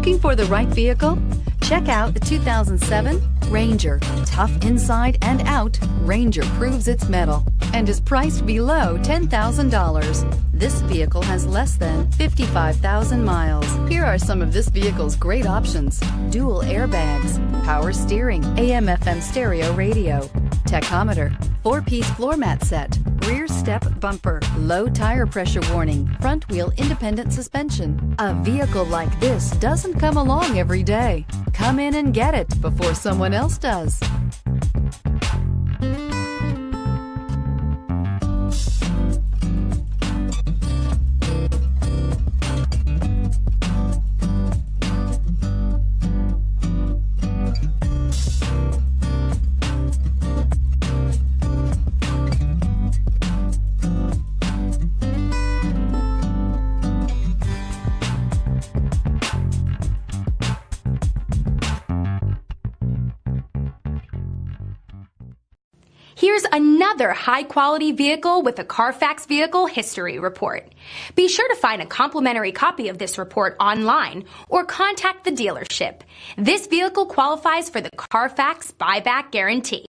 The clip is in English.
Looking for the right vehicle? Check out the 2007 Ranger. Tough inside and out, Ranger proves its mettle and is priced below $10,000. This vehicle has less than 55,000 miles. Here are some of this vehicle's great options: dual airbags, power steering, AM/FM stereo radio, tachometer, 4-piece floor mat set, rear step bumper, low tire pressure warning, front wheel independent suspension. A vehicle like this doesn't come along every day. Come in and get it before someone else does. Here's another high-quality vehicle with a Carfax Vehicle History Report. Be sure to find a complimentary copy of this report online or contact the dealership. This vehicle qualifies for the Carfax Buyback Guarantee.